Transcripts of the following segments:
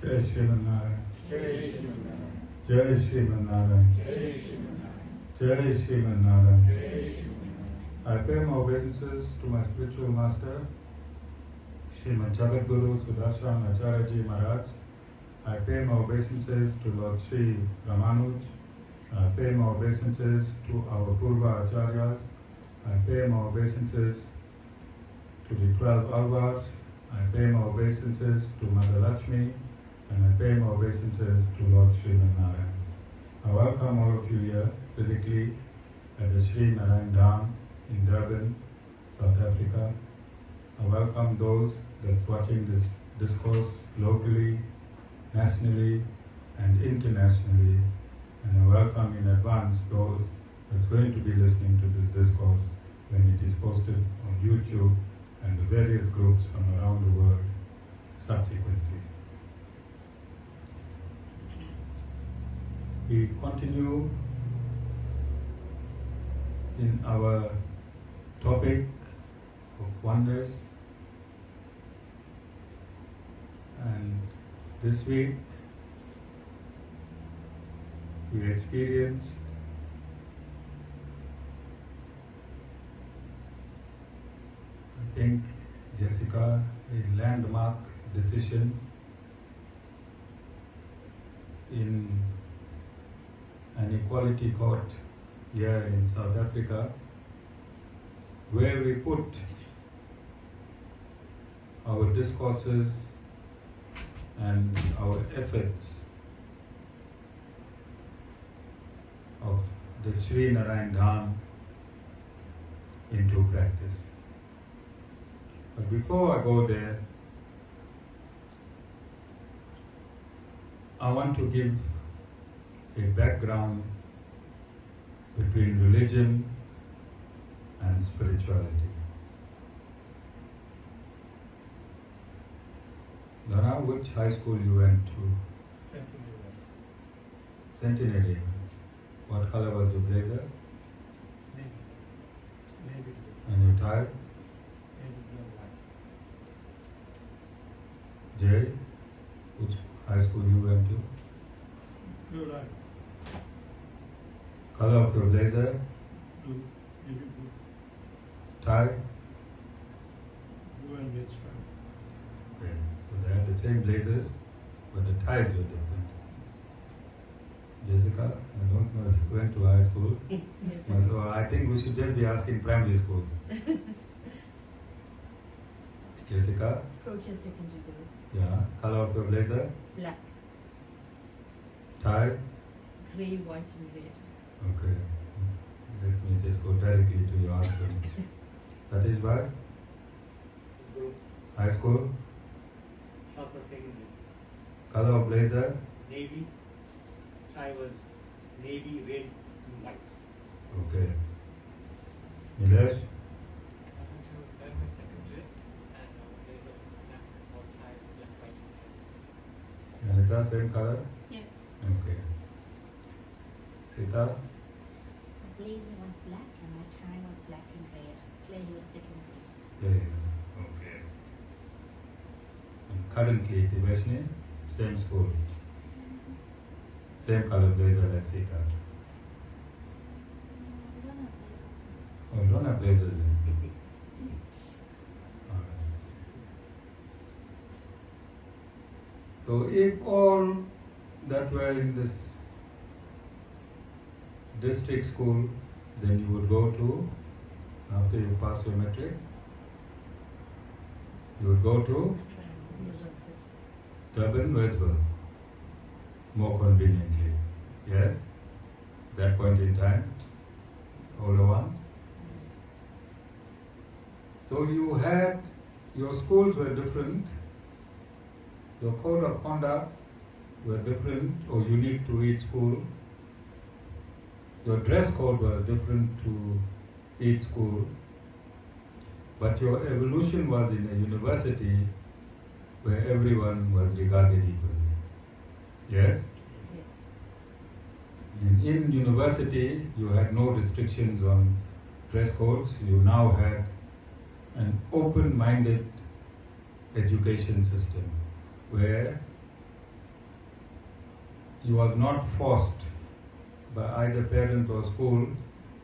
Jai Sri Narayan. Jai Sri Narayan. Jai Sri Narayan. Jai Sri Narayan. Jai Sri Narayan. Jai Sri Narayan. I pay my obeisances to my spiritual master, Srimad Jagadguru Sudarshan Acharyaji Maharaj. I pay my obeisances to Lord Sri Ramanuj. I pay my obeisances to our Purva Acharyas. I pay my obeisances to the 12 Alvars. I pay my obeisances to Mother Lakshmi. And I pay my obeisances to Lord Sri Narayan. I welcome all of you here physically at the Sri Narayan Dham in Durban, South Africa. I welcome those that's watching this discourse locally, nationally and internationally. And I welcome in advance those that's going to be listening to this discourse when it is posted on YouTube and the various groups from around the world subsequently. We continue in our topic of oneness, and this week we experienced I think, Jessica, a landmark decision in an equality court here in South Africa, where we put our discourses and our efforts of the Sri Narayan Dham into practice. But before I go there, I want to give a background between religion and spirituality. Dhana, which high school you went to? Centenary. Centenary. What color was your blazer? Navy. Navy. And your tie? Navy blue and white. Jay, which high school you went to? Blue line. Color of your blazer? Blue. Navy blue. Tie? Blue and red stripe. Okay, so they had the same blazers, but the ties were different. Jessica, I don't know if you went to high school. Yes. So I think we should just be asking primary schools. Jessica? Approach your secondary group. Yeah. Color of your blazer? Black, Tie? grey, white and red. Okay. Let me just go directly to your answer. That is why? Blue. High school? Short for secondary. Color of blazer? Navy. Tie was navy, red, and white. Okay. Nilesh? Anita, same color? Yeah. Okay. Sita? My blazer was black and my tie was black and red. Playing the second grade. Yeah. Okay. And currently, Tivashni, same school. Same color blazer like Sita. Oh, you don't have blazers. Alright. So if all that were in this district school, then you would go to, after you pass your metric, you would go to Durban, Reservoir, more conveniently. Yes? That point in time, older ones. So you had, your schools were different, your code of conduct were different or unique to each school, your dress code was different to each school, but your evolution was in a university where everyone was regarded equally. Yes? Yes. In university, you had no restrictions on dress codes. You now had an open-minded education system where you was not forced by either parent or school.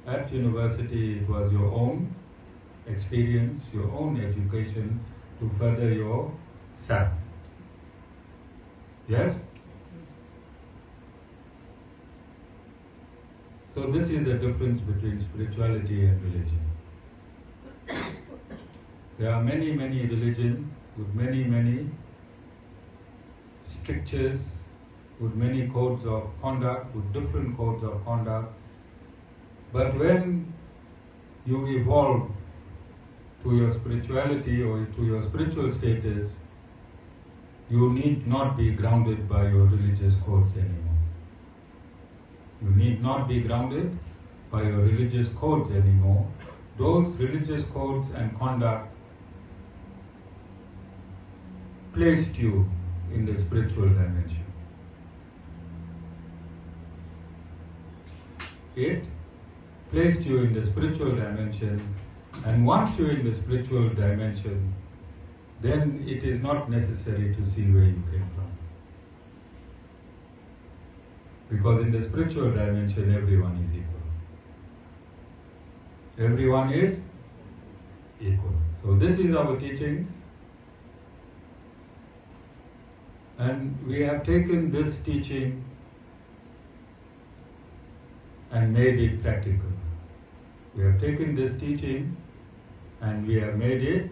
At university, it was your own experience, your own education to further yourself. Yes? So this is the difference between spirituality and religion. There are many religions with many strictures, with many codes of conduct, with different codes of conduct. But when you evolve to your spirituality or to your spiritual status, you need not be grounded by your religious codes anymore. You need not be grounded by your religious codes anymore. Those religious codes and conduct placed you in the spiritual dimension. It placed you in the spiritual dimension, and once you're in the spiritual dimension, then it is not necessary to see where you came from. Because in the spiritual dimension, everyone is equal. Everyone is equal. So this is our teachings. And we have taken this teaching and made it practical. We have taken this teaching and we have made it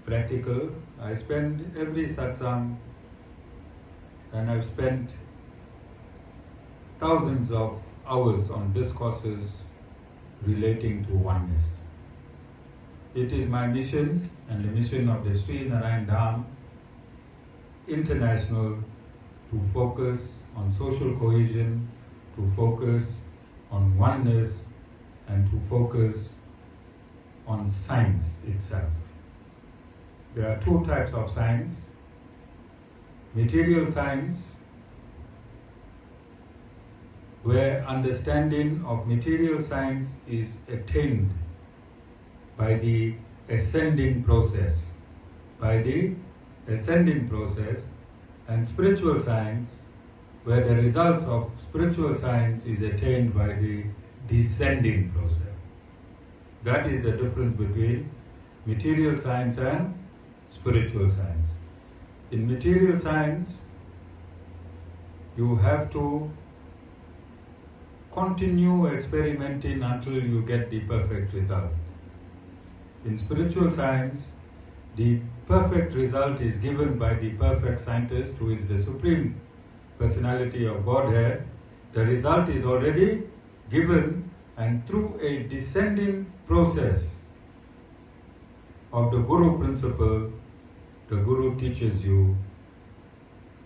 practical. I spend every satsang, and I've spent thousands of hours on discourses relating to oneness. It is my mission and the mission of the Sri Narayan Dham International to focus on social cohesion, to focus on oneness, and to focus on science itself. There are two types of science. Material science, where understanding of material science is attained by the ascending process, and spiritual science, where the results of spiritual science is attained by the descending process. That is the difference between material science and spiritual science. In material science, you have to continue experimenting until you get the perfect result. In spiritual science, the perfect result is given by the perfect scientist, who is the Supreme Personality of Godhead. The result is already given, and through a descending process of the Guru principle, the Guru teaches you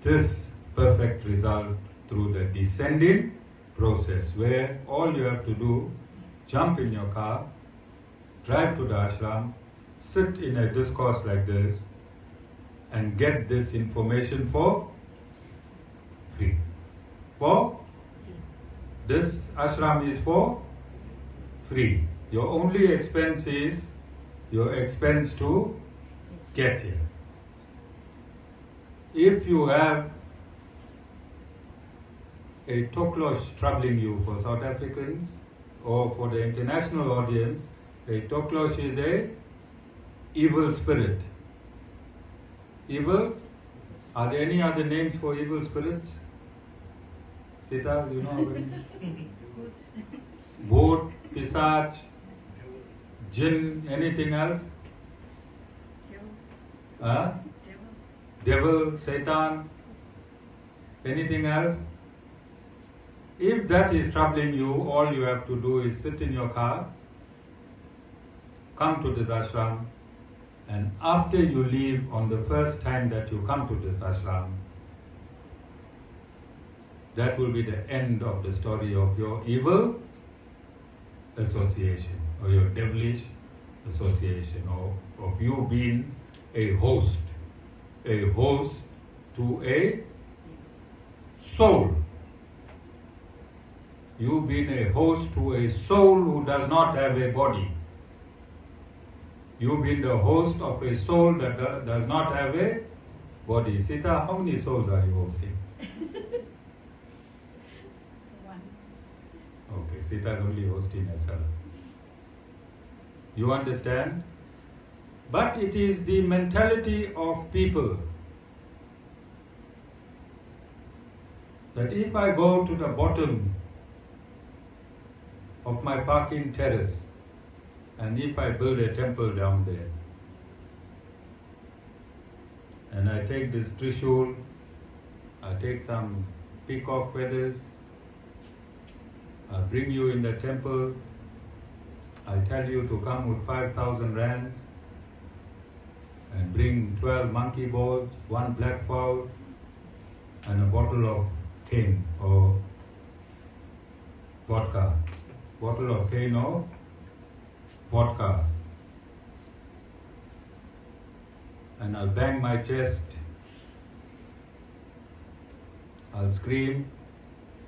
this perfect result through the descending process, where all you have to do, jump in your car, drive to the ashram, sit in a discourse like this, and get this information for free. For this ashram is for free. Your only expense is your expense to get here. If you have a toklosh troubling you, for South Africans or for the international audience, a toklosh is a evil spirit. Evil? Are there any other names for evil spirits? Sita, you know what it is? Bhoot, Pisach, Jinn, anything else? Devil, Satan, anything else? If that is troubling you, all you have to do is sit in your car, come to this ashram, and after you leave on the first time that you come to this ashram, that will be the end of the story of your evil association, or your devilish association, or of you being a host to a soul. You being a host to a soul who does not have a body. You being the host of a soul that does not have a body. Sita, how many souls are you hosting? office. It has only host in a cell. You understand? But it is the mentality of people that if I go to the bottom of my parking terrace and if I build a temple down there and I take this trishul, I take some peacock feathers, I bring you in the temple, I tell you to come with 5,000 rands and bring 12 monkey balls, 1 black fowl and a bottle of cane or vodka. Bottle of cane or vodka. And I'll bang my chest, I'll scream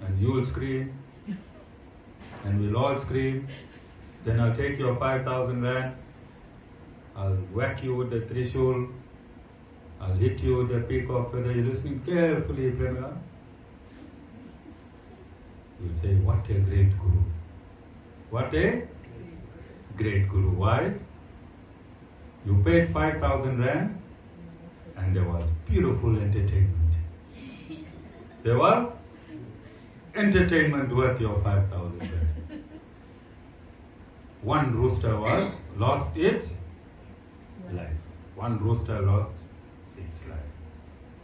and you'll scream and we'll all scream. Then I'll take your 5,000 rand, I'll whack you with the trishul, I'll hit you with the peacock feather. You're listening carefully, Premila. You'll say, what a great guru. What a great guru. Why? You paid 5,000 rand and there was beautiful entertainment. There was entertainment worth your 5,000 rand. One rooster was lost its life. One rooster lost its life.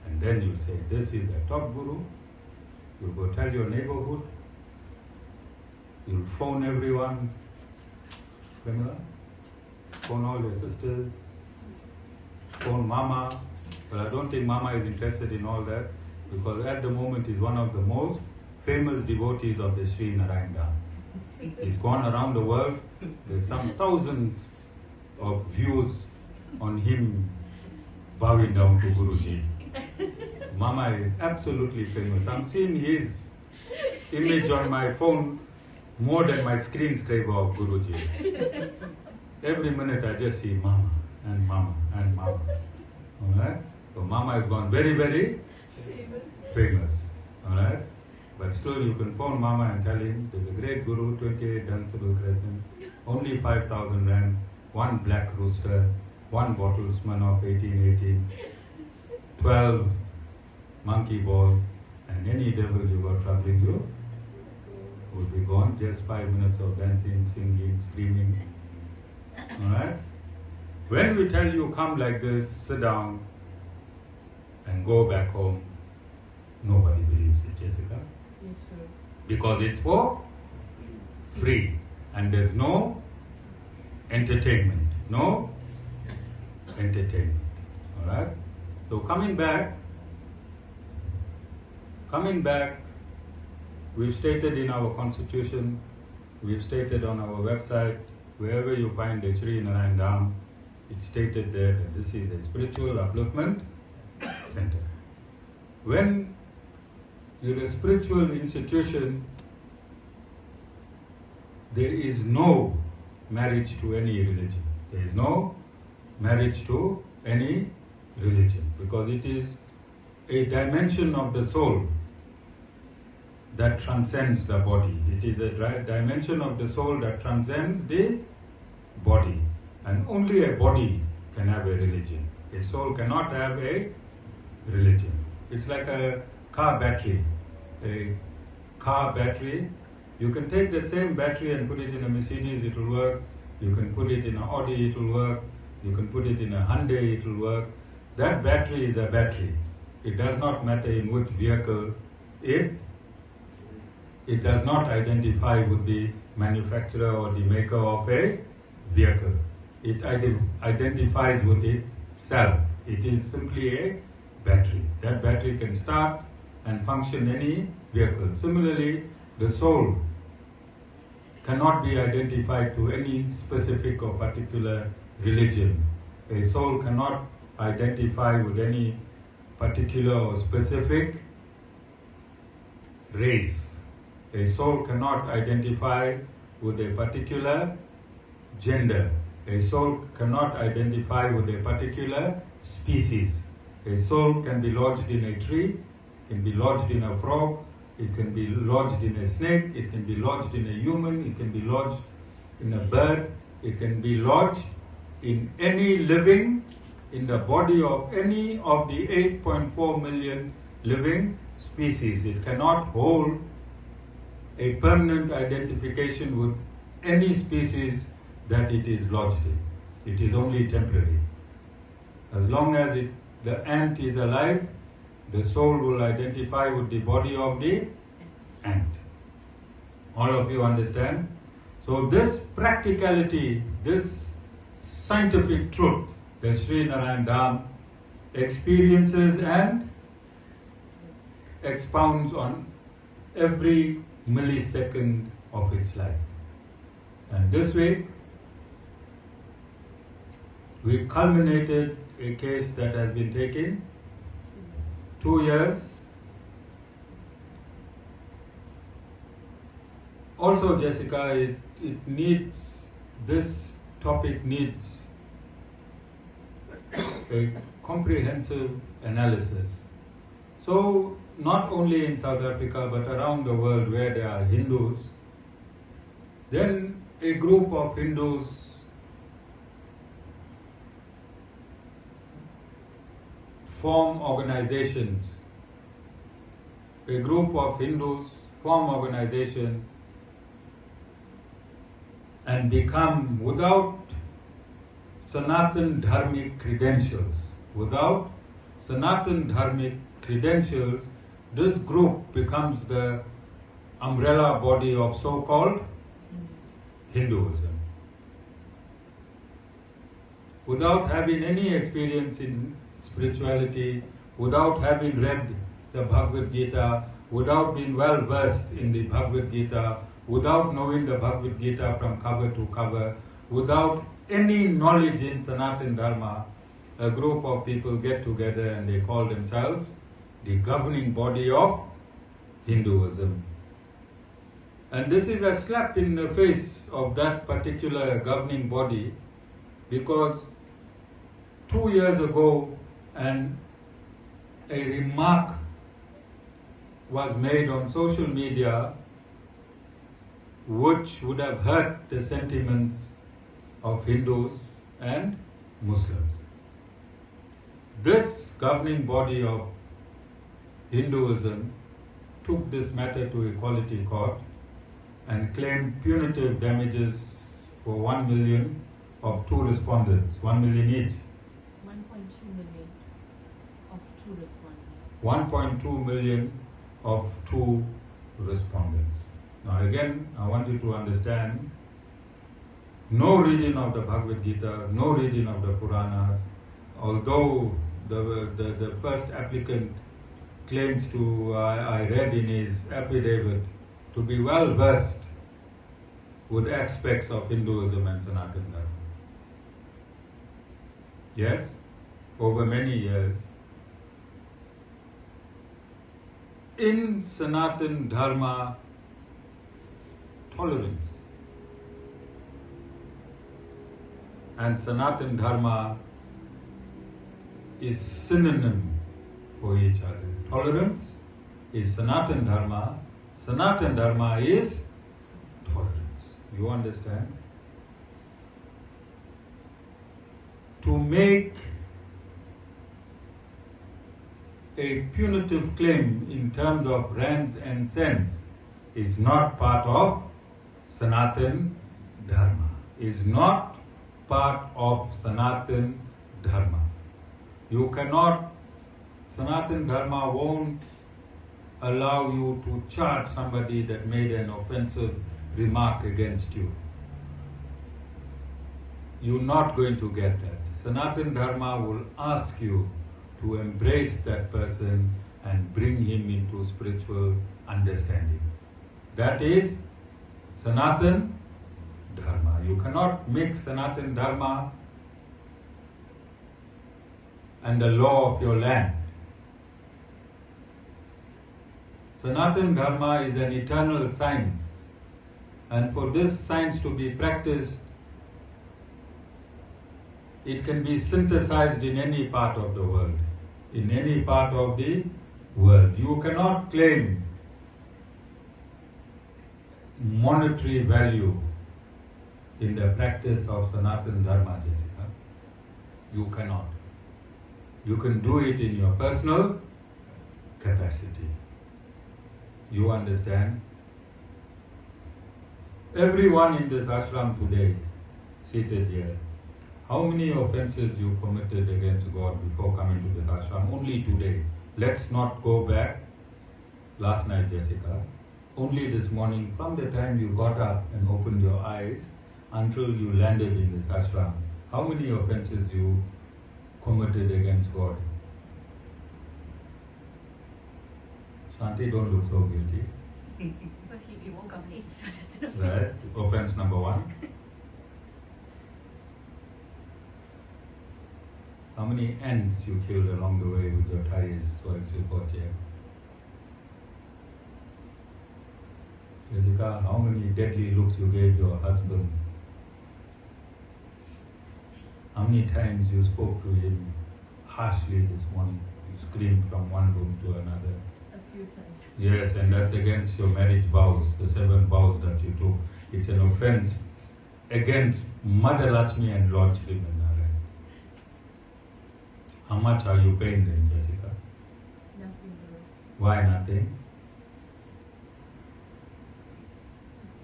And then you'll say, this is a top guru. You'll go tell your neighborhood. You'll phone everyone. Remember? Phone all your sisters. Phone Mama. But I don't think Mama is interested in all that because at the moment he's one of the most famous devotees of the Sri Narayan Dham. He's gone around the world. There's some thousands of views on him bowing down to Guruji. Mama is absolutely famous. I'm seeing his image on my phone more than my screensaver of Guruji. Every minute I just see Mama and Mama and Mama. Alright? So Mama has gone very, very famous. Alright? But still you can phone Mama and tell him there's a great guru, 28 Dunstaple Crescent, only 5,000 rand, 1 black rooster, 1 bottle Smirnoff 1818, 12 monkey ball, and any devil you got troubling you will be gone. Just 5 minutes of dancing, singing, screaming. Alright? When we tell you come like this, sit down and go back home, nobody believes it, Jessica. Yes, sir. Because it's for free and there's no entertainment. No entertainment. Alright? So coming back, we've stated in our constitution, we've stated on our website, wherever you find the Sri Narayan Dham, it's stated there that this is a spiritual upliftment center. When you're a spiritual institution, there is no marriage to any religion. There is no marriage to any religion because it is a dimension of the soul that transcends the body. It is a dimension of the soul that transcends the body. And only a body can have a religion. A soul cannot have a religion. It's like a car battery. A car battery, you can take that same battery and put it in a Mercedes, it will work. You can put it in an Audi, it will work. You can put it in a Hyundai, it will work. That battery is a battery. It does not matter in which vehicle. It does not identify with the manufacturer or the maker of a vehicle. It identifies with itself. It is simply a battery. That battery can start and function any vehicle. Similarly, the soul cannot be identified to any specific or particular religion. A soul cannot identify with any particular or specific race. A soul cannot identify with a particular gender. A soul cannot identify with a particular species. A soul can be lodged in a tree, can be lodged in a frog, it can be lodged in a snake, it can be lodged in a human, it can be lodged in a bird, it can be lodged in any living, in the body of any of the 8.4 million living species. It cannot hold a permanent identification with any species that it is lodged in. It is only temporary. As long as the ant is alive, the soul will identify with the body of the ant. All of you understand? So this practicality, this scientific truth, the Sri Narayan Dham experiences and expounds on every millisecond of its life. And this week, we culminated a case that has been taking 2 years. Also, Jessica, this topic needs a comprehensive analysis. So, not only in South Africa but around the world where there are Hindus, then a group of Hindus form organizations. A group of Hindus form organizations and become, without Sanatan Dharmic credentials, without Sanatan Dharmic credentials, this group becomes the umbrella body of so-called Hinduism. Without having any experience in spirituality, without having read the Bhagavad Gita, without being well versed in the Bhagavad Gita, without knowing the Bhagavad Gita from cover to cover, without any knowledge in Sanatan Dharma, a group of people get together and they call themselves the governing body of Hinduism. And this is a slap in the face of that particular governing body, because 2 years ago a remark was made on social media which would have hurt the sentiments of Hindus and Muslims. This governing body of Hinduism took this matter to Equality Court and claimed punitive damages for 1 million of 2 respondents, 1 million each. 1.2 million of 2 respondents. 1.2 million of 2 respondents. Now again, I want you to understand, no reading of the Bhagavad Gita, no reading of the Puranas, although the first applicant claims to, I read in his affidavit, to be well versed with aspects of Hinduism and Sanatan Dharma. Yes, over many years. In Sanatan Dharma, tolerance and Sanatan Dharma is synonym for each other. Tolerance is Sanatan Dharma, Sanatan Dharma is tolerance. You understand? To make a punitive claim in terms of rands and cents is not part of Sanatan Dharma, is not part of Sanatan Dharma. You cannot, Sanatan Dharma won't allow you to charge somebody that made an offensive remark against you. You're not going to get that. Sanatan Dharma will ask you to embrace that person and bring him into spiritual understanding. That is Sanatan Dharma. You cannot mix Sanatan Dharma and the law of your land. Sanatan Dharma is an eternal science, and for this science to be practiced, it can be synthesized in any part of the world. In any part of the world. You cannot claim monetary value in the practice of Sanatana Dharma, Jessica. You cannot. You can do it in your personal capacity. You understand? Everyone in this ashram today, seated here, how many offenses you committed against God before coming to this ashram? Only today. Let's not go back last night, Jessica. Only this morning, from the time you got up and opened your eyes until you landed in this ashram, how many offenses you committed against God? Shanti, don't look so guilty. Firstly, we woke up late, so that's an Right? Offense number 1. How many ants you killed along the way with your ties while you got here? Jessica, how many deadly looks you gave your husband? How many times you spoke to him harshly this morning? You screamed from one room to another. A few times. Yes, and that's against your marriage vows, the 7 vows that you took. It's an offense against Mother Lakshmi and Lord Sri Narayan. How much are you paying them, Jessica? Nothing more. Why nothing? It's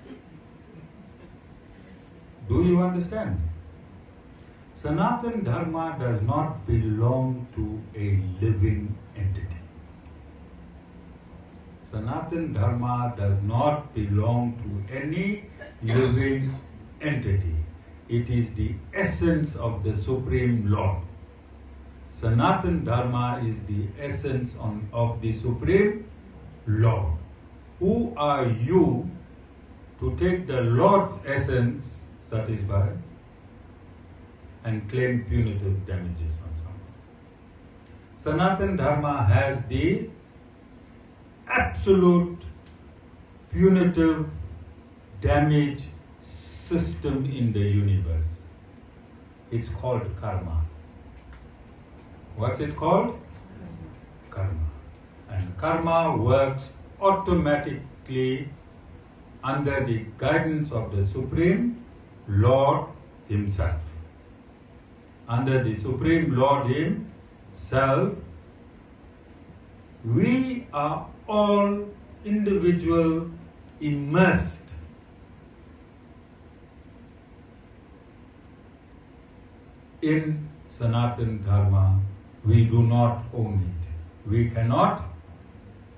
free. Do you understand? Sanatana Dharma does not belong to a living entity. Sanatana Dharma does not belong to any living entity. It is the essence of the Supreme Lord. Sanatana Dharma is the essence of the Supreme Lord. Who are you to take the Lord's essence, satisfy, and claim punitive damages from someone? Sanatana Dharma has the absolute punitive damage system in the universe. It's called karma. What's it called? Karma. And karma works automatically under the guidance of the Supreme Lord Himself. Under the Supreme Lord Himself, we are all individual immersed in Sanatana Dharma. We do not own it. We cannot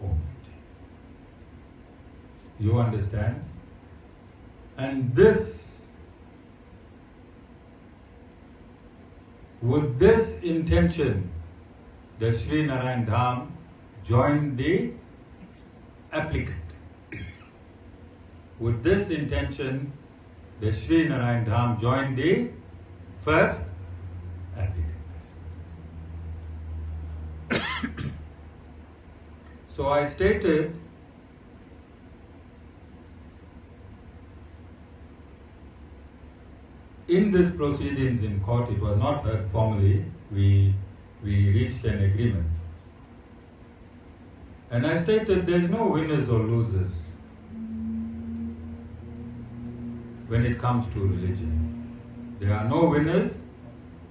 own it. You understand? And with this intention, the Sri Narayan Dham joined the applicant. With this intention, the Sri Narayan Dham joined the first applicant. So I stated in this proceedings in court, it was not heard formally, we reached an agreement. And I stated there's no winners or losers when it comes to religion. There are no winners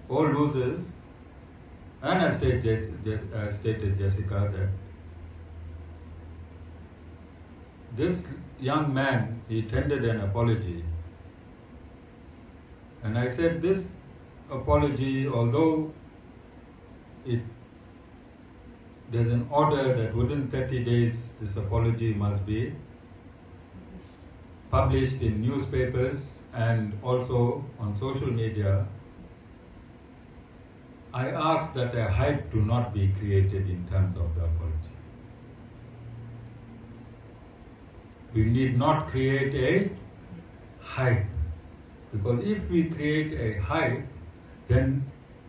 or losers. And I stated, Jessica, that this young man, he tendered an apology. And I said this apology, although there's an order that within 30 days this apology must be published in newspapers and also on social media, I asked that a hype do not be created in terms of the apology. We need not create a hype, because if we create a hype, then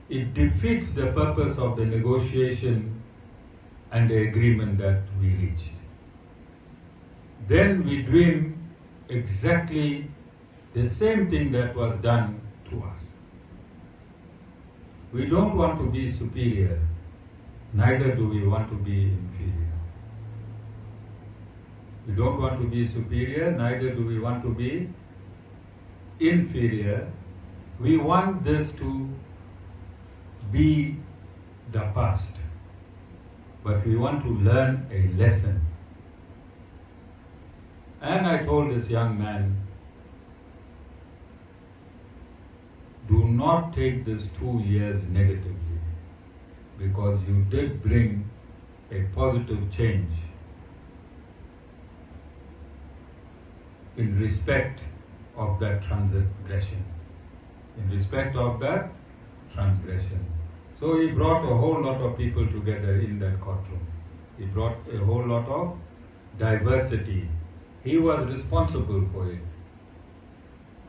it defeats the purpose of the negotiation and the agreement that we reached. Then we dream exactly the same thing that was done to us. We don't want to be superior, neither do we want to be inferior. We don't want to be superior, neither do we want to be inferior. We want this to be the past, but we want to learn a lesson. And I told this young man, do not take this 2 years negatively, because you did bring a positive change in respect of that transgression. In respect of that transgression. So he brought a whole lot of people together in that courtroom. He brought a whole lot of diversity. He was responsible for it.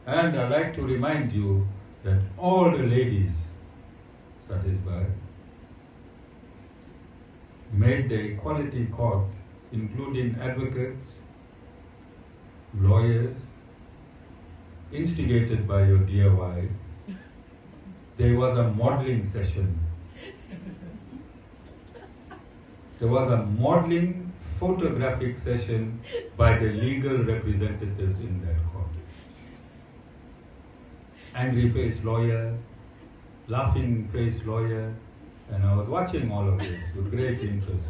And I like to remind you that all the ladies satisfied made the equality court, including advocates, lawyers, instigated by your dear wife. There was a modeling session. There was a modeling photographic session by the legal representatives in that court. Angry faced lawyer, laughing faced lawyer, and I was watching all of this with great interest.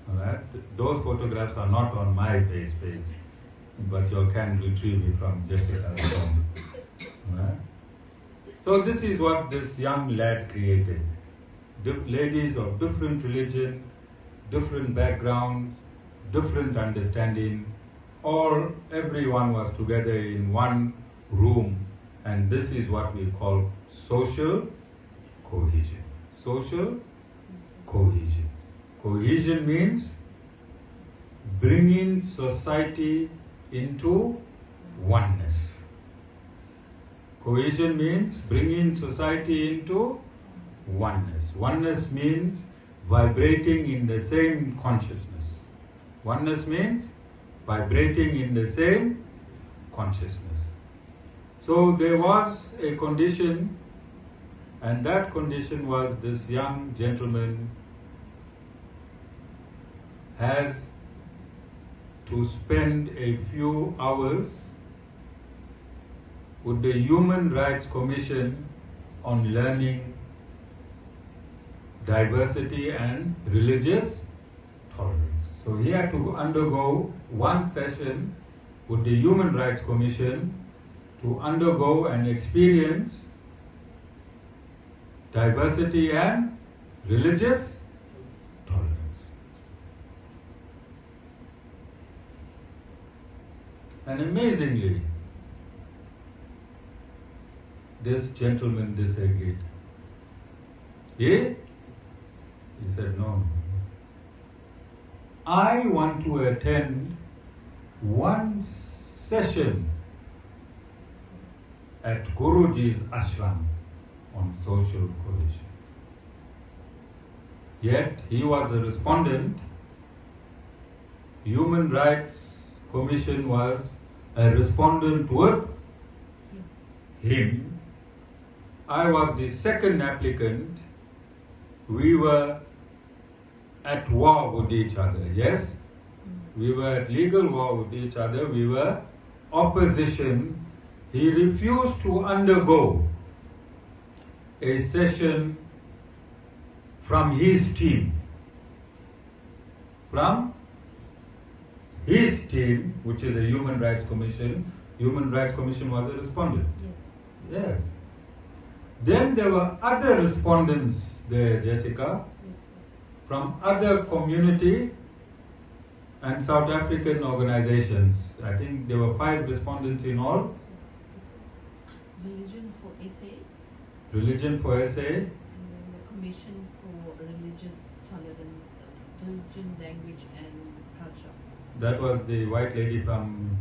Alright? Those photographs are not on my face page, but you can retrieve it from Jessica's phone. Alright? So this is what this young lad created. Ladies of different religion, different backgrounds, different understanding, everyone was together in one room, and this is what we call social cohesion. Social cohesion. Cohesion means bringing society into oneness. Cohesion means bringing society into oneness. Oneness means vibrating in the same consciousness. Oneness means vibrating in the same consciousness. So there was a condition, and that condition was this young gentleman has to spend a few hours with the Human Rights Commission on learning diversity and religious tolerance. So he had to undergo one session with the Human Rights Commission to undergo and experience diversity and religious tolerance. And amazingly, this gentleman disagreed. He said, no. I want to attend one session at Guruji's ashram on social cohesion. Yet he was a respondent. Human Rights Commission was a respondent with him. I was the second applicant. We were at war with each other, yes? We were at legal war with each other. We were opposition. He refused to undergo a session from his team. From his team, which is the Human Rights Commission. Human Rights Commission was a respondent. Yes. Yes. Then there were other respondents there, Jessica, Yes. from other community and South African organizations. I think there were 5 respondents in all. Religion for SA, Religion for SA, and then the Commission for Religious Tolerance, Religion, Language and Culture. that was the white lady from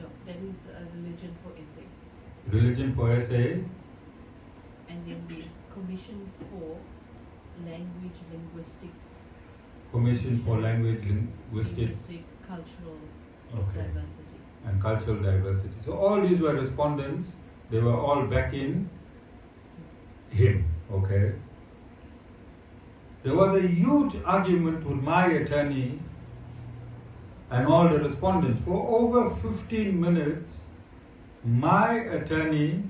No, that is Religion for SA. Religion for SA, And then the Commission for Language, Linguistic, Commission for Language, Linguistic Cultural Okay. Diversity. and Cultural Diversity. So all these were respondents. They were all backing him, okay? There was a huge argument with my attorney and all the respondents. For over 15 minutes, my attorney,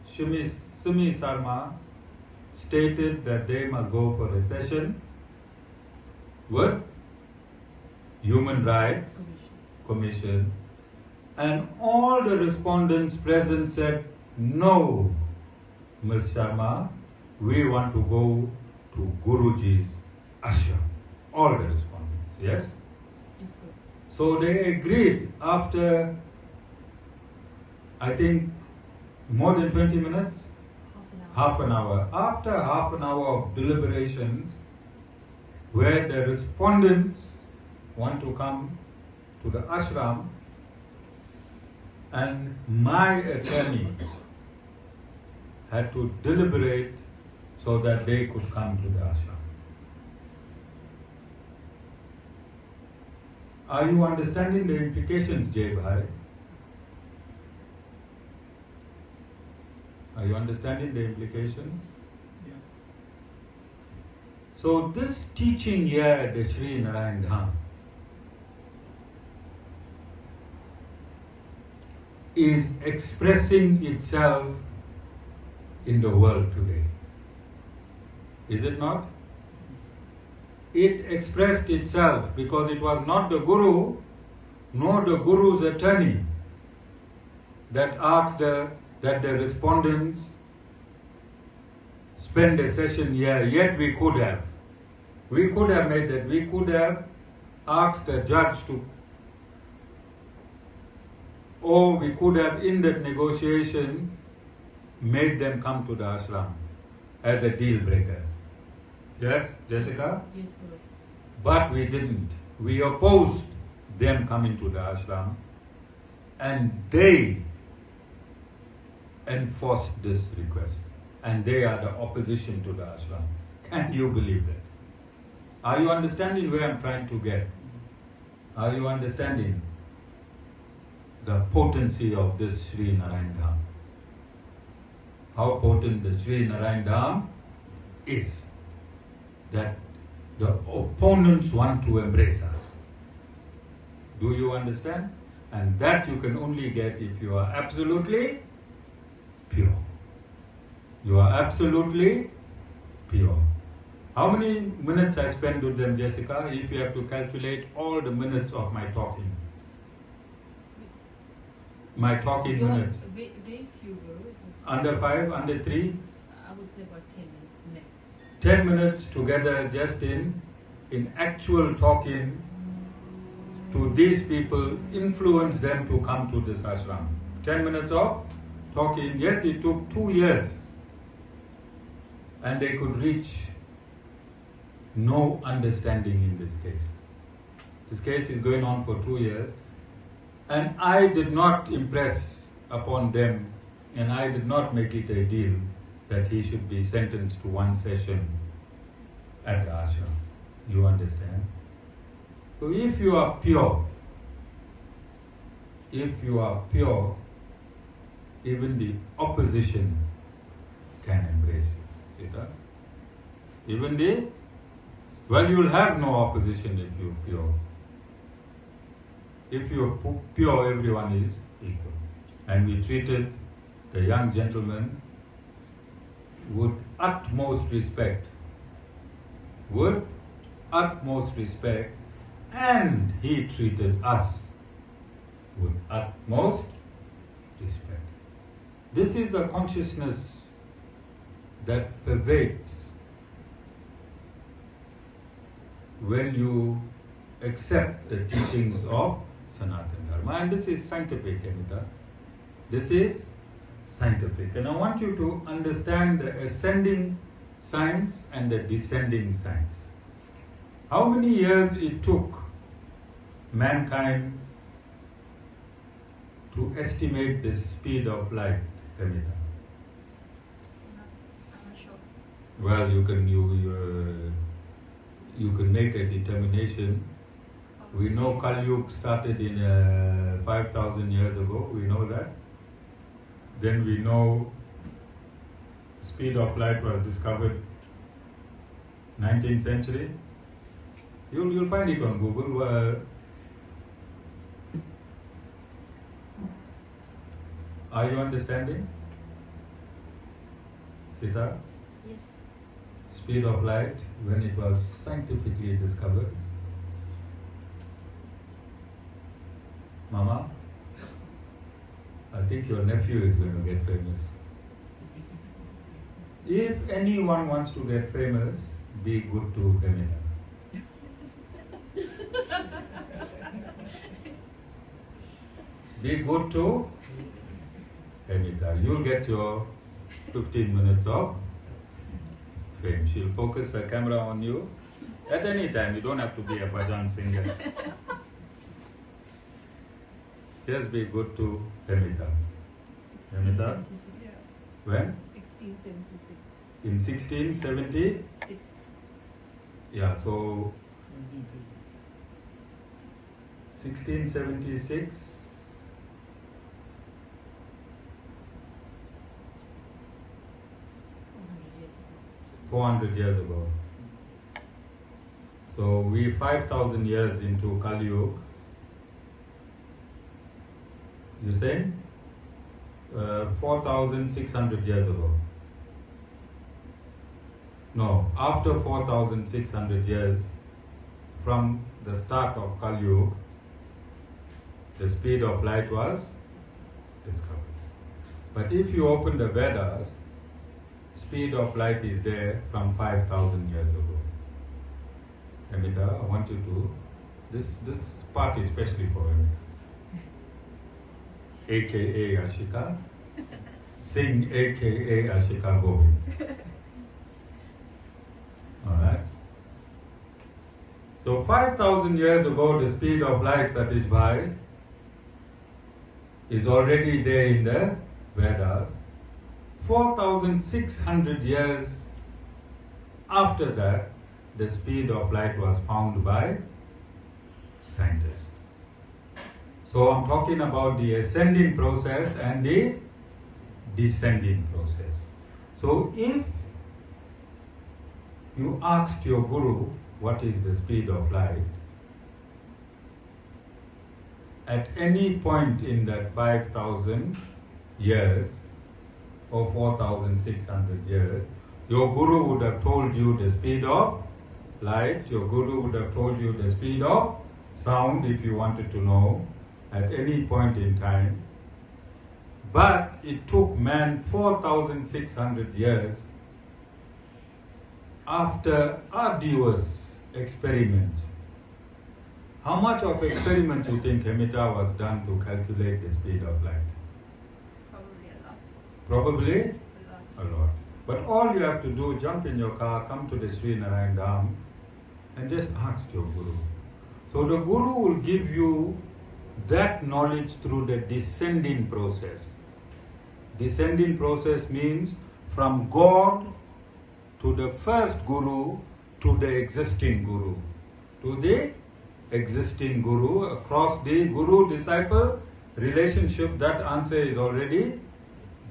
Simi Sarma, stated that they must go for a session with Human Rights Commission, and all the respondents present said, no, Ms. Sharma, we want to go to Guruji's ashram. All the respondents, yes? Yes, sir. So they agreed after, I think, more than 20 minutes? Half an hour. Half an hour. After half an hour of deliberations, where the respondents want to come to the ashram, and my attorney had to deliberate so that they could come to the ashram. Are you understanding the implications, Jay Bhai? Are you understanding the implications? Yeah. So this teaching here at the Sri Narayan Dham is expressing itself in the world today. Is it not? It expressed itself because it was not the Guru nor the Guru's attorney that asked that the respondents spend a session here, yet we could have. We could have made that. We could have asked the judge to, or we could have in that negotiation made them come to the ashram as a deal breaker. Yes, Jessica? Yes, sir. But we didn't. We opposed them coming to the ashram, and they enforced this request. And they are the opposition to the ashram. Can you believe that? Are you understanding where I'm trying to get? Are you understanding the potency of this Sri Narayan Dham? How potent the Sri Narayan Dham is. That the opponents want to embrace us. Do you understand? And that you can only get if you are absolutely pure. You are absolutely pure. How many minutes I spend with them, Jessica, if you have to calculate all the minutes of my talking? My talking minutes. Very few words. Under 5, under 3? I would say about 10 minutes max. 10 minutes together just in actual talking to these people, influence them to come to this ashram. 10 minutes of talking, yet it took 2 years. And they could reach no understanding in this case. This case is going on for 2 years. And I did not impress upon them, and I did not make it a deal that he should be sentenced to 1 session at the ashram. You understand? So if you are pure, even the opposition can embrace you. See that? You'll have no opposition if you're pure. If you're pure, everyone is equal. And we treated the young gentleman with utmost respect. With utmost respect. And he treated us with utmost respect. This is the consciousness that pervades when you accept the teachings of Sanatana Dharma. And this is scientific, Anita. This is scientific. And I want you to understand the ascending science and the descending science. How many years it took mankind to estimate the speed of light, Anita? I'm not sure. Well, you can make a determination. We know Kali Yuga started in 5,000 years ago. We know that. Then we know speed of light was discovered 19th century. You'll find it on Google. Are you understanding? Sita? Yes. Speed of light when it was scientifically discovered. Mama? I think your nephew is going to get famous. If anyone wants to get famous, be good to Demina. Be good to Amita. You'll get your 15 minutes of fame. She'll focus her camera on you at any time. You don't have to be a bhajan singer. Just be good to Amita. Amita? When? 1676. In 1676? Yeah, so 1676. 400 years ago. So we 5,000 years into Kali Yuga. You saying? 4,600 years ago. No, after 4,600 years from the start of Kali Yuga, the speed of light was discovered. But if you open the Vedas, speed of light is there from 5,000 years ago. Amita, I want you to, this part is especially for Amita. AKA Ashika. Sing AKA Ashika Govind. Alright. So 5,000 years ago, the speed of light, Satish Bhai, is already there in the Vedas. 4,600 years after that, the speed of light was found by scientists. So I'm talking about the ascending process and the descending process. So if you asked your guru what is the speed of light, at any point in that 5,000 years or 4,600 years, your guru would have told you the speed of light, your guru would have told you the speed of sound if you wanted to know at any point in time. But it took man 4,600 years after arduous experiments. How much of experiments you think Amita was done to calculate the speed of light? Probably a lot. Probably A lot. a lot. But all you have to do, jump in your car, come to the Sri Narayan Dham and just ask your guru. So the guru will give you that knowledge through the descending process. Descending process means from God to the first guru to the existing guru. To the existing guru, across the guru-disciple relationship, that answer is already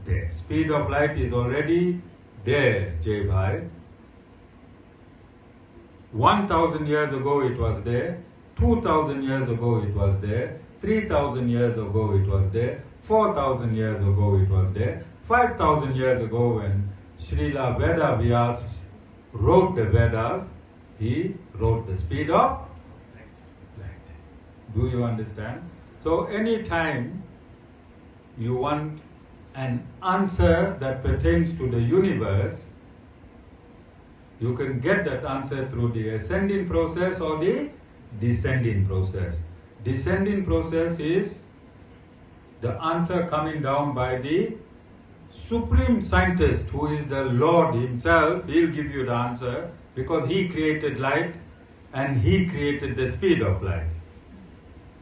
there. Speed of light is already there, Jai Bhai. 1,000 years ago it was there, 2,000 years ago it was there, 3,000 years ago it was there, 4,000 years ago it was there, 5,000 years ago when Srila Veda Vyas wrote the Vedas, he wrote the speed of light. Do you understand? So any time you want an answer that pertains to the universe, you can get that answer through the ascending process or the descending process. Descending process is the answer coming down by the supreme scientist who is the Lord himself. He'll give you the answer because he created light and he created the speed of light.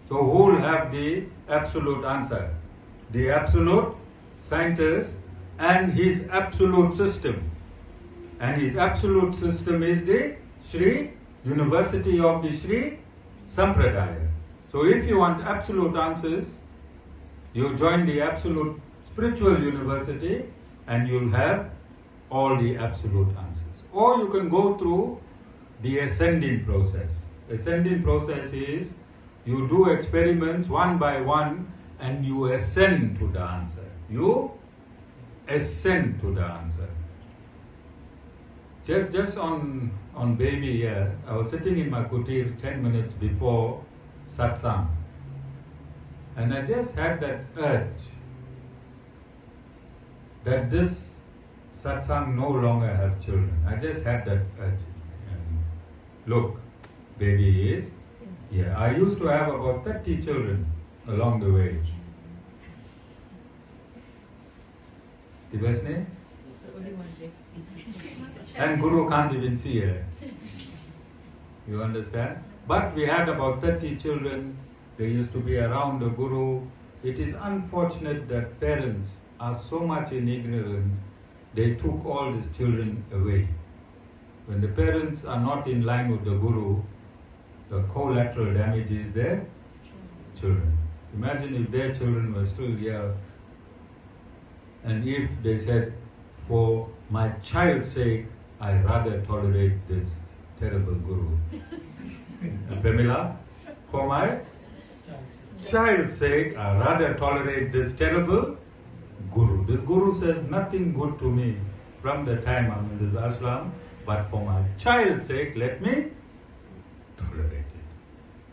So who will have the absolute answer? The absolute scientist and his absolute system. And his absolute system is the Sri University of the Sri Sampradaya. So if you want absolute answers, you join the absolute spiritual university and you'll have all the absolute answers. Or you can go through the ascending process. Ascending process is you do experiments one by one and you ascend to the answer. You ascend to the answer. Just on baby here, I was sitting in my kutir 10 minutes before satsang, and I just had that urge that this satsang no longer have children. I just had that urge. And look, baby is here. I used to have about 30 children along the way. The best name? Only one day. And Guru can't even see her. You understand? But we had about 30 children. They used to be around the Guru. It is unfortunate that parents are so much in ignorance, they took all these children away. When the parents are not in line with the Guru, the collateral damage is their children. Imagine if their children were still here, and if they said, for my child's sake, I rather tolerate this terrible Guru. Pamela, for my child's sake, I rather tolerate this terrible Guru. This Guru says nothing good to me from the time I'm in this ashram, but for my child's sake, let me tolerate it.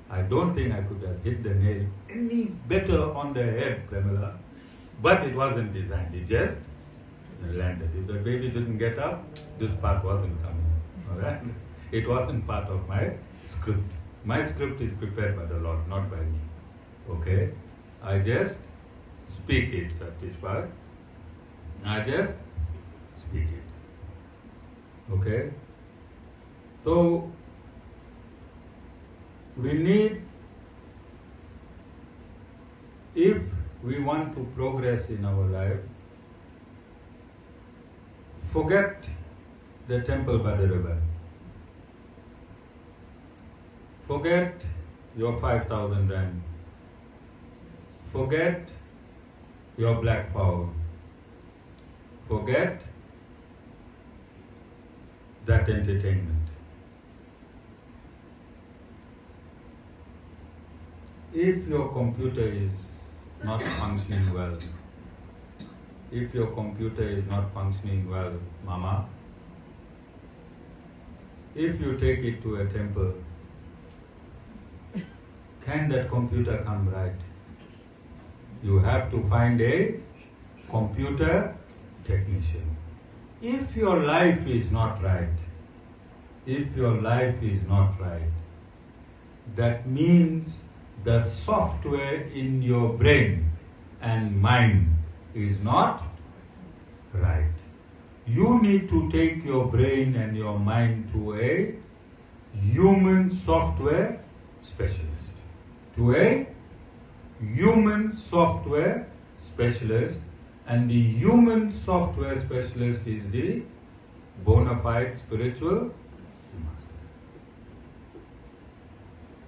I don't think I could have hit the nail any better on the head, Pamela, but it wasn't designed. It just landed. If the baby didn't get up, this part wasn't coming. Alright? It wasn't part of my script. My script is prepared by the Lord, not by me. Okay? I just speak it, Satishpal. I just speak it. Okay? So, we need, if we want to progress in our life, forget the temple by the river. Forget your 5,000 rand. Forget your black fowl. Forget that entertainment. If your computer is not functioning well, if your computer is not functioning well, Mama, if you take it to a temple, can that computer come right? You have to find a computer technician. If your life is not right, that means the software in your brain and mind is not right. You need to take your brain and your mind to a human software specialist. To a human software specialist, and the human software specialist is the bona fide spiritual master.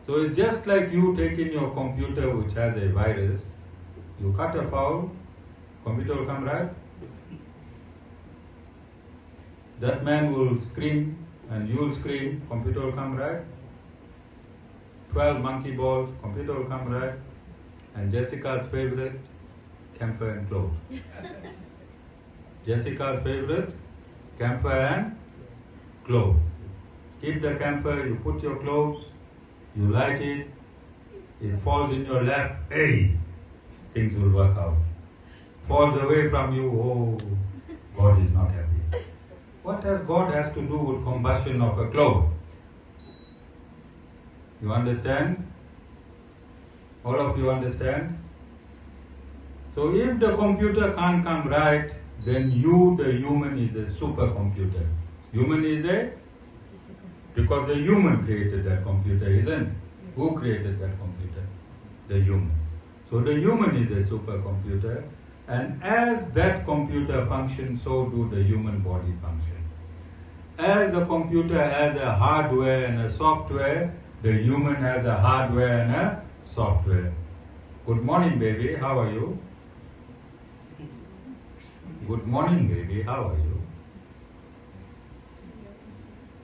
So it's just like you taking your computer which has a virus, you cut a foul, computer will come right. That man will scream and you'll scream, computer will come right. 12 monkey balls, computer will come right. And Jessica's favorite, camphor and cloves. Jessica's favorite, camphor and clove. Keep the camphor, you put your cloves, you light it, it falls in your lap, hey, things will work out. Falls away from you, oh, God is not happy. What has God has to do with combustion of a clove? You understand? All of you understand? So if the computer can't come right, then you, the human, is a supercomputer. Human is a, because the human created that computer, isn't it? Who created that computer? The human. So the human is a supercomputer, and as that computer functions, so do the human body function. As a computer has a hardware and a software, the human has a hardware and a software. Good morning, baby. How are you? Good morning, baby. How are you?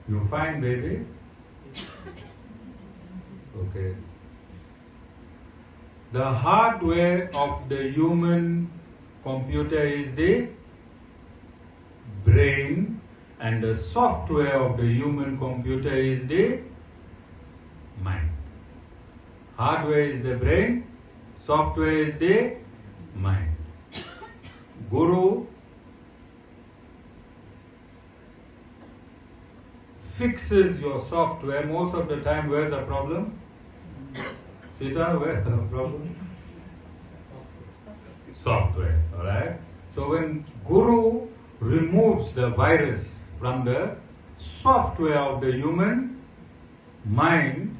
You fine, baby? Okay. The hardware of the human computer is the brain, and the software of the human computer is the mind. Hardware is the brain, software is the mind. Guru fixes your software. Most of the time, where's the problem? Sita, where's the problem? Software, alright? So when Guru removes the virus from the software of the human mind,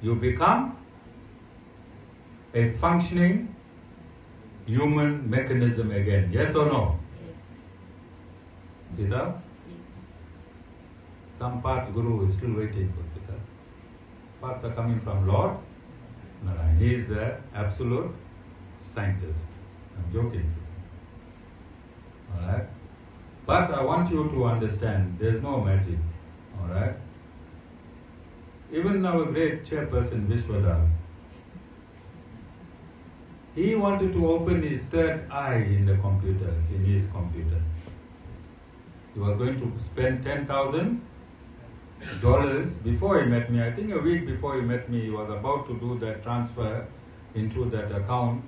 you become a functioning human mechanism again. Yes or no? Yes. Sita? Yes. Some parts Guru is still waiting for Sita. Parts are coming from Lord Narayan. He is the absolute scientist. I'm joking. Alright? But I want you to understand there's no magic. Alright? Even our great chairperson Vishwadhar, he wanted to open his third eye in his computer. He was going to spend $10,000 before he met me. I think a week before he met me, he was about to do that transfer into that account,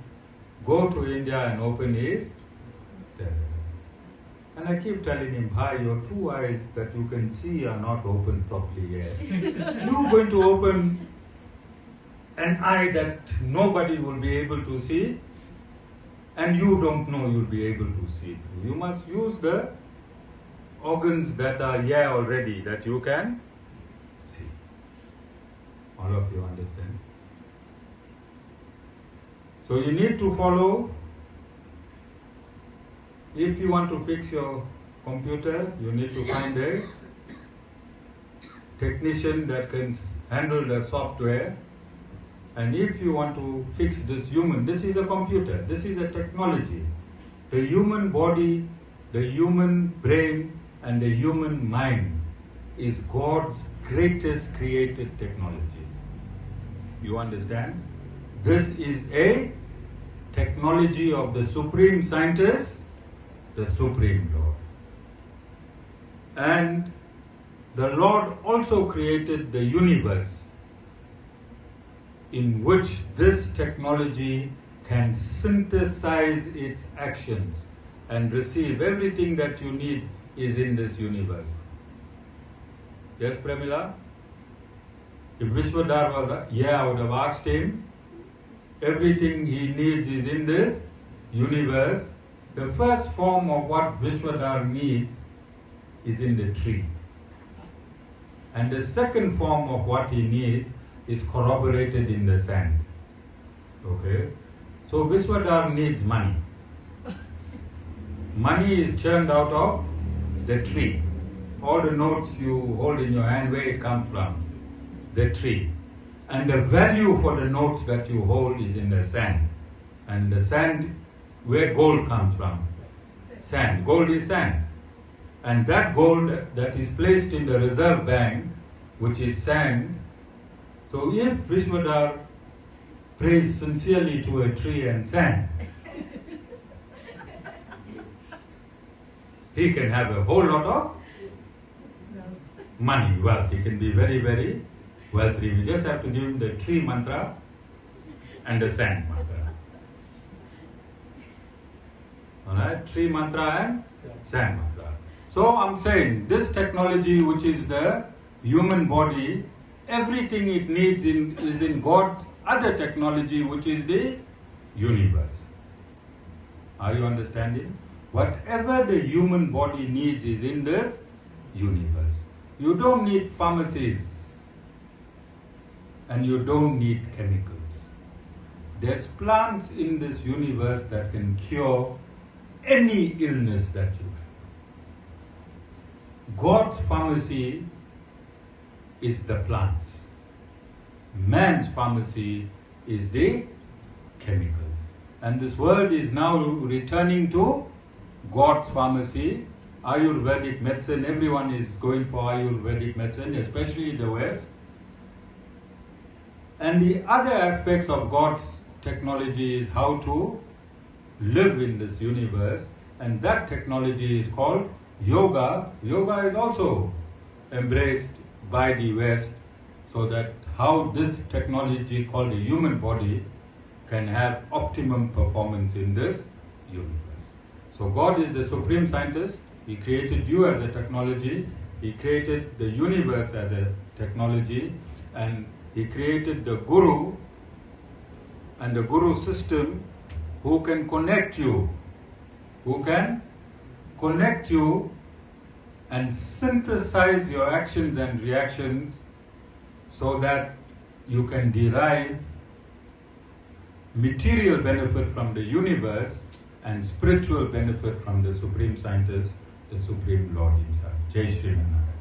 go to India and open his third eye. And I keep telling him, "Bhai, your two eyes that you can see are not open properly yet. You're going to open an eye that nobody will be able to see, and you don't know you'll be able to see. You must use the organs that are here already that you can see." All of you understand? So you need to follow. If you want to fix your computer, you need to find a technician that can handle the software. And if you want to fix this human, this is a computer, this is a technology. The human body, the human brain, and the human mind is God's greatest created technology. You understand? This is a technology of the supreme scientist, the supreme Lord. And the Lord also created the universe in which this technology can synthesize its actions and receive everything that you need is in this universe. Yes, Premila? If Vishwadhar was here, I would have asked him, everything he needs is in this universe. The first form of what Vishwadhar needs is in the tree. And the second form of what he needs is corroborated in the sand. Okay? So Vishwadhar needs money. Money is churned out of the tree. All the notes you hold in your hand, where it comes from? The tree. And the value for the notes that you hold is in the sand. And the sand, where gold comes from? Sand. Gold is sand. And that gold that is placed in the reserve bank, which is sand. So if Vishwadhar prays sincerely to a tree and sand, he can have a whole lot of money, wealth. He can be very, very wealthy. We just have to give him the tree mantra and the sand mantra. Alright? Tree mantra and sand mantra. So I'm saying this technology, which is the human body, everything it needs is in God's other technology, which is the universe. Are you understanding? Whatever the human body needs is in this universe. You don't need pharmacies and you don't need chemicals. There's plants in this universe that can cure any illness that you have. God's pharmacy is the plants. Man's pharmacy is the chemicals. And this world is now returning to God's pharmacy, Ayurvedic medicine. Everyone is going for Ayurvedic medicine, especially the West. And the other aspects of God's technology is how to live in this universe, and that technology is called yoga. Yoga is also embraced by the West, so that how this technology called the human body can have optimum performance in this universe. So God is the supreme scientist. He created you as a technology. He created the universe as a technology, and He created the Guru and the Guru system who can connect you, and synthesize your actions and reactions so that you can derive material benefit from the universe and spiritual benefit from the Supreme Scientist, the Supreme Lord Himself. Jai Sri Narayan.